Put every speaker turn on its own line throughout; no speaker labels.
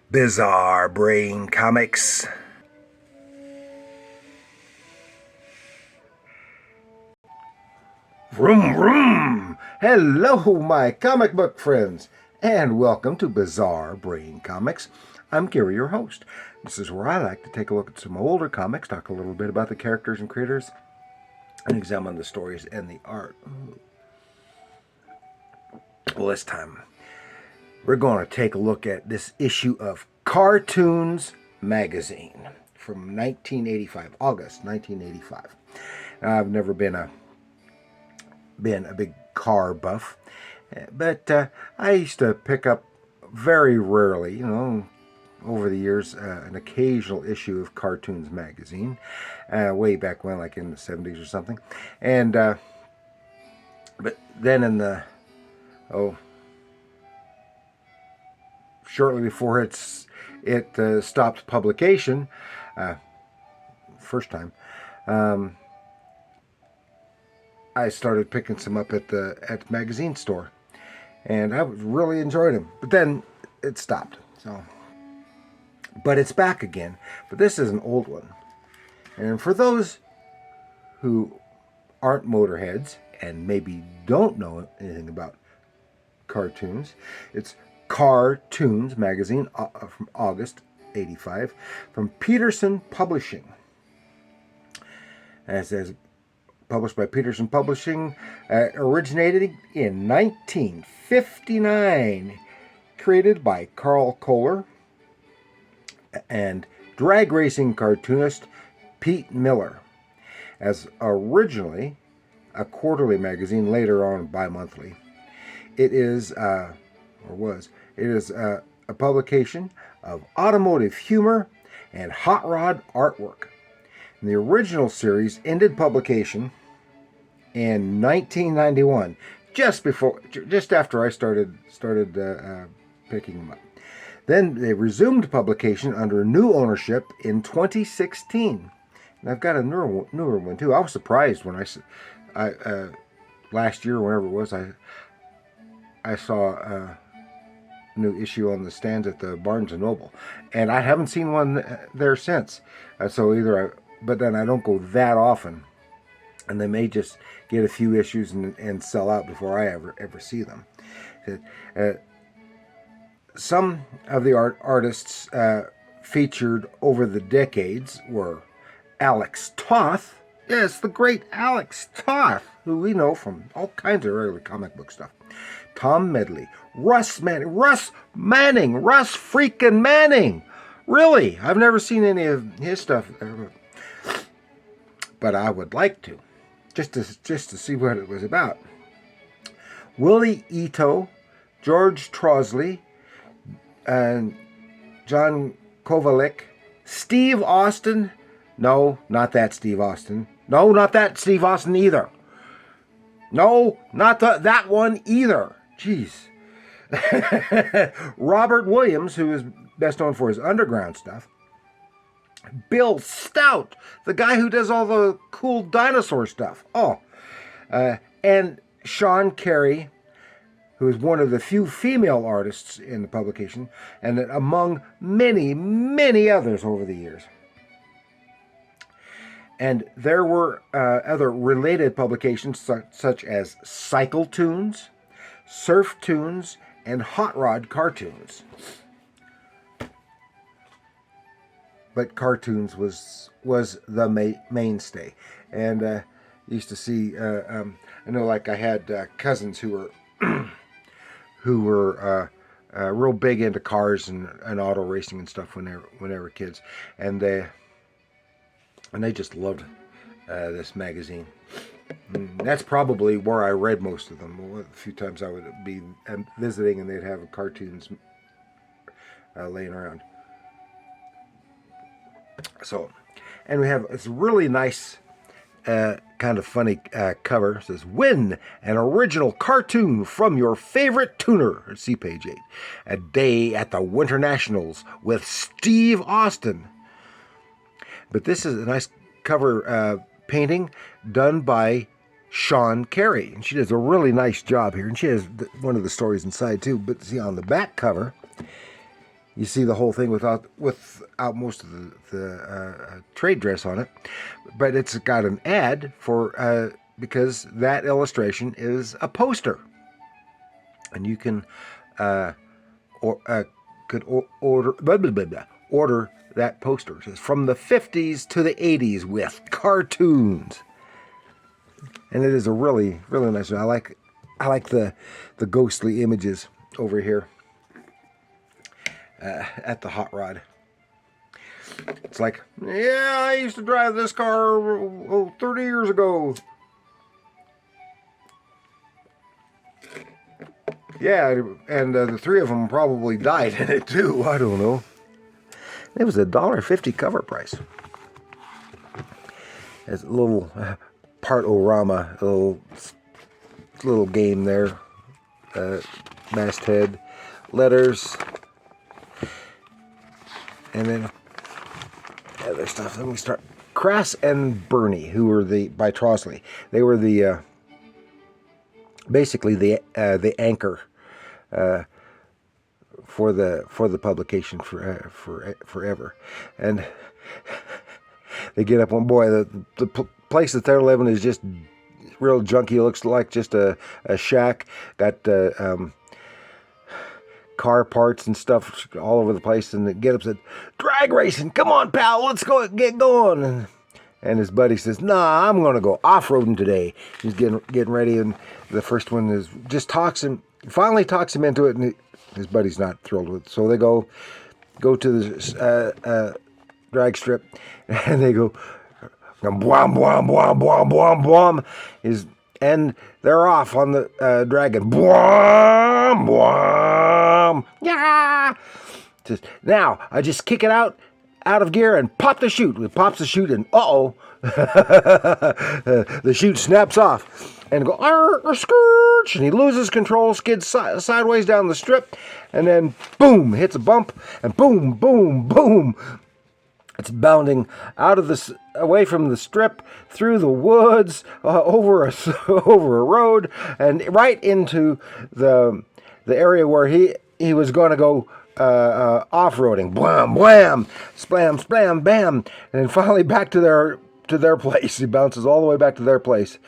Bizarre Brain Comics. Vroom vroom! Hello, my comic book friends, and welcome to Bizarre Brain Comics. I'm Gary, your host. This is where I like to take a look at some older comics, talk a little bit about the characters and creators, and examine the stories and the art. Well, this time we're going to take a look at this issue of Cartoons Magazine from 1985, August 1985. I've never been a big car buff, but I used to pick up very rarely, over the years, an occasional issue of Cartoons Magazine, way back when, like in the 70s or something. And but then in the shortly before it stopped publication, first time, I started picking some up at the magazine store, and I really enjoyed them. But then it stopped. But it's back again. But this is an old one, and for those who aren't motorheads and maybe don't know anything about cartoons, it's Cartoons Magazine from August '85 from Petersen Publishing. And it says, published by Petersen Publishing, originated in 1959, created by Carl Kohler and drag racing cartoonist Pete Miller, as originally a quarterly magazine, later on bi-monthly. It is, a publication of automotive humor and hot rod artwork. And the original series ended publication in 1991, just after I started picking them up. Then they resumed publication under new ownership in 2016. And I've got a newer one too. I was surprised when I last year, whenever it was, I saw a new issue on the stands at the Barnes & Noble, and I haven't seen one there since. But then I don't go that often, and they may just get a few issues and sell out before I ever see them. Some of the artists featured over the decades were Alex Toth. Yes, the great Alex Toth, who we know from all kinds of early comic book stuff. Tom Medley, Russ freaking Manning. Really, I've never seen any of his stuff, but I would like to, just to see what it was about. Willie Ito, George Trosley, and John Kovalik, Steve Austin. No, not that Steve Austin. No, not that Steve Austin either. No, not that one either. Jeez. Robert Williams, who is best known for his underground stuff. Bill Stout, the guy who does all the cool dinosaur stuff. And Sean Carey, who is one of the few female artists in the publication, and among many, many others over the years. And there were other related publications such as Cycle Tunes, Surf Tunes, and Hot Rod Cartoons. But Cartoons was the mainstay. And used to see, I know, like I had cousins who were real big into cars and auto racing and stuff when they were kids, and they just loved this magazine. And that's probably where I read most of them. A few times I would be visiting and they'd have cartoons laying around. So, and we have this really nice, kind of funny cover. It says, "Win an original cartoon from your favorite tuner." See page 8. A day at the Winter Nationals with Steve Austin. But this is a nice cover painting done by Sean Carey. And she does a really nice job here. And she has one of the stories inside too. But see, on the back cover, You see the whole thing without most of the trade dress on it, but it's got an ad for because that illustration is a poster, and you can order order that poster. It's from the 50s to the 80s with cartoons, and it is a really nice one. I like the ghostly images over here. At the hot rod. It's like, yeah, I used to drive this car 30 years ago. Yeah, and the three of them probably died in it too. I don't know. It was $1.50 cover price. It's a little part-o-rama, little game there. Masthead, letters. And then other stuff. Then we start Crass and Bernie, who were by Trosley. They were basically the anchor for the publication forever. And they get up one boy. The place that they're living is just real junky. It looks like just a shack. Got car parts and stuff all over the place, and the Get-Up said, "Drag racing, come on, pal, let's go get going." And his buddy says, "Nah, I'm gonna go off-roading today." He's getting ready, and the first one is just finally talks him into it, and his buddy's not thrilled with it. So they go to the drag strip, and they go bwam bwam bwam bwam bwam bwam, and they're off on the dragon. Bwam bwam, yeah. Now I just kick it out of gear and pop the chute. It pops the chute, and the chute snaps off and go scourge, and he loses control, skids sideways down the strip, and then boom, hits a bump, and boom, boom, boom. It's bounding away from the strip, through the woods, over a road, and right into the area where he was going to go off-roading. Blam, blam, splam, splam, bam, and then finally back to their place. He bounces all the way back to their place,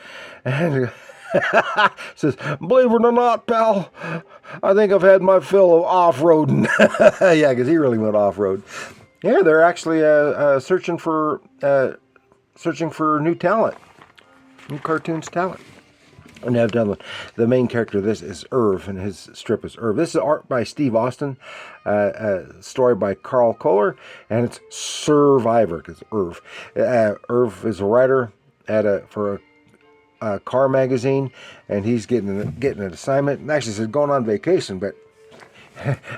and says, "Believe it or not, pal, I think I've had my fill of off-roading." Yeah, because he really went off-road. Yeah, they're actually searching for new talent, new cartoons talent. And I've done the main character of this is Irv, and his strip is Irv. This is art by Steve Austin, story by Carl Kohler, and it's Survivor because Irv. Irv is a writer for a car magazine, and he's getting an assignment. And actually, says going on vacation, but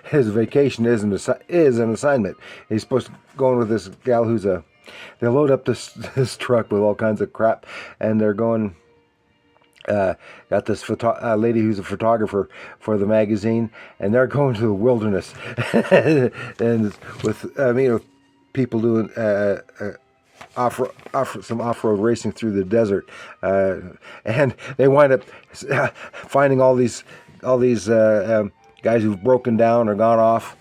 his vacation is an assignment. He's supposed to go in with this gal they load up this truck with all kinds of crap, and they're going. Got this lady who's a photographer for the magazine, and they're going to the wilderness, and with people doing some off-road racing through the desert, and they wind up finding all these guys who've broken down or gone off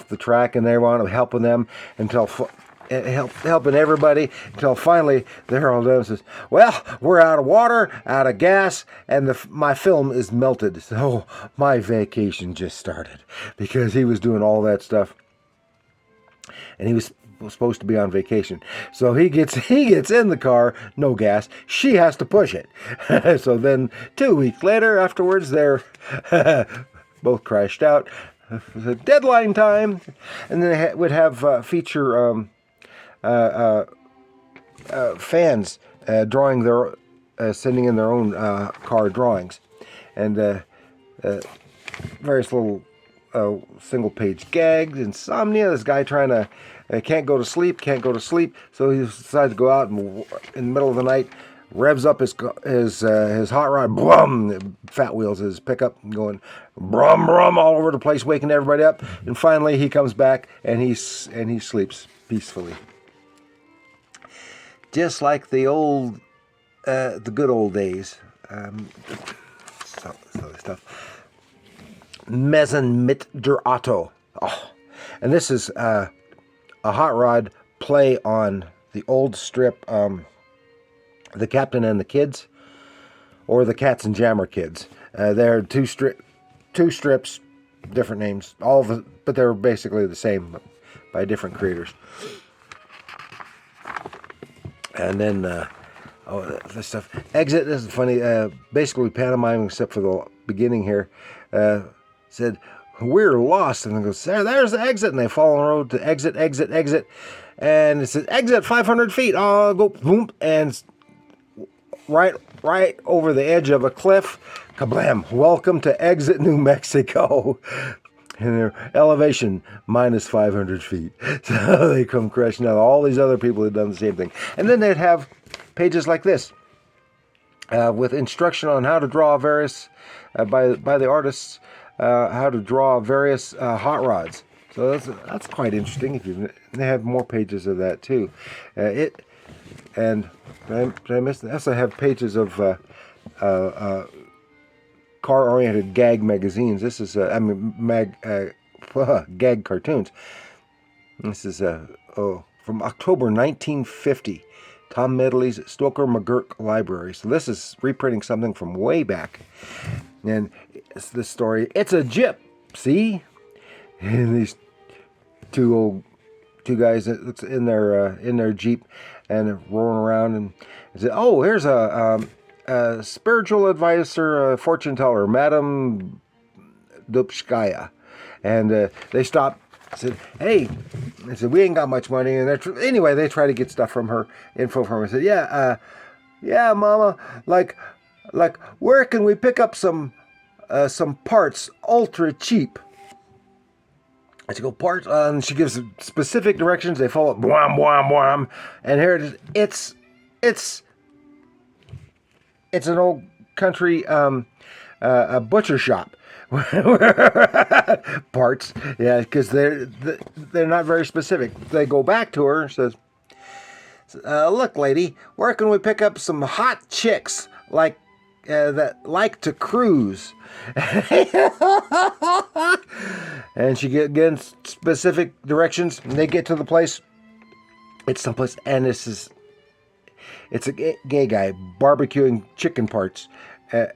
the track, and they wound up helping them helping everybody until finally they're all done and says, "Well, we're out of water, out of gas, and my film is melted. So my vacation just started," because he was doing all that stuff, and he was supposed to be on vacation. So he gets in the car, no gas. She has to push it. So then 2 weeks later, afterwards, they're both crashed out. The deadline time, and then they would have feature fans drawing sending in their own car drawings, and various little single-page gags. Insomnia. This guy can't go to sleep, so he decides to go out and in the middle of the night revs up his hot rod, brum, fat wheels his pickup, going brum brum all over the place, waking everybody up. And finally he comes back and he sleeps peacefully, just like the good old days. Stuff. Mesen mit der Auto. Oh, And this is a Hot Rod play on the old strip, The Captain and the Kids, or The Cats and Jammer Kids. They're two strips, different names, but they're basically the same, by different creators. And then, this stuff. Exit, this is funny, basically pantomiming except for the beginning here, said, "We're lost," and it goes, there's the exit, and they follow the road to exit, and it says, "Exit 500 feet, I'll go," boom, and right over the edge of a cliff, kablam, "Welcome to Exit New Mexico." And their elevation minus 500 feet. So they come crashing out. All these other people had done the same thing. And then they'd have pages like this with instruction on how to draw various, by the artists, how to draw various hot rods. So that's quite interesting. They have more pages of that too. And did I miss that? I have pages of car-oriented gag magazines. This is gag cartoons. This is from October 1950. Tom Medley's Stoker McGurk Library. So this is reprinting something from way back. And it's this story. It's a Gyp, see? And these two guys in their Jeep and rolling around, and say, "Oh, here's a spiritual advisor, fortune teller, Madame Dubskaya." And they stopped, said, "Hey," they said, "we ain't got much money." And anyway, they try to get stuff from her, info from her. I said, "Yeah, Mama, like, where can we pick up some parts ultra cheap?" And she goes, "Parts," and she gives specific directions. They follow, bwam, bwam, bwam, and here it is. It's an old country a butcher shop. Parts, yeah, because they're not very specific. They go back to her and says, "Look, lady, where can we pick up some hot chicks that like to cruise?" And she gets specific directions, and they get to the place. It's someplace, and it's a gay guy barbecuing chicken parts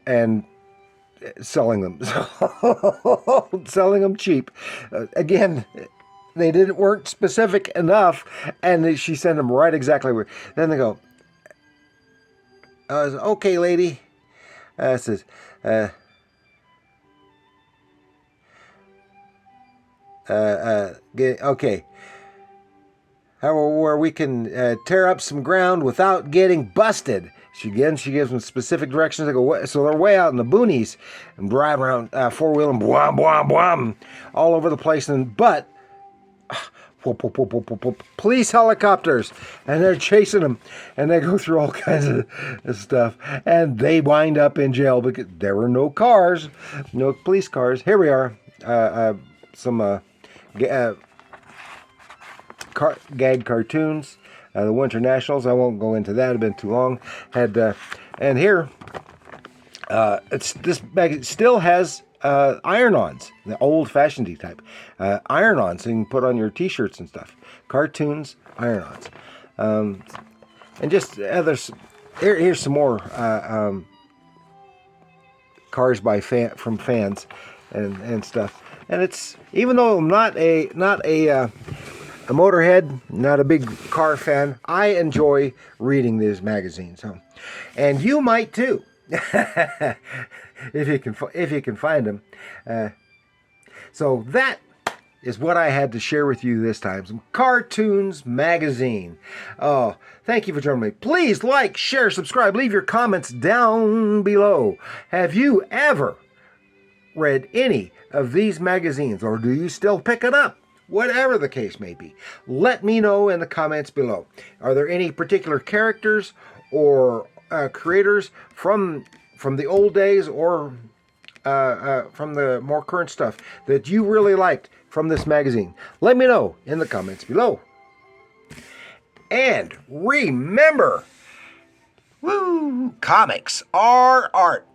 and selling them, selling them cheap. Again, they weren't specific enough, and she sent them right exactly where. Then they go, "Okay, lady," says, "Okay, where we can tear up some ground without getting busted." She gives them specific directions. They go, so they're way out in the boonies and drive around four-wheeling, bwam, bwam, bwam, all over the place. But police helicopters, and they're chasing them, and they go through all kinds of stuff, and they wind up in jail because there were no cars, no police cars. Here we are, some gag cartoons. The Winter Nationals, I won't go into that, it'd been too long. And here, this bag still has iron-ons, the old-fashioned type. Iron-ons, so you can put on your t-shirts and stuff. Cartoons, iron-ons. And just others. Here's some more cars from fans and stuff. And it's, even though I'm not a motorhead, not a big car fan, I enjoy reading these magazines. And you might too, if you can find them. So that is what I had to share with you this time. Some Cartoons Magazine. Oh, thank you for joining me. Please like, share, subscribe, leave your comments down below. Have you ever read any of these magazines, or do you still pick it up? Whatever the case may be, let me know in the comments below. Are there any particular characters or creators from the old days or from the more current stuff that you really liked from this magazine? Let me know in the comments below. And remember, comics are art.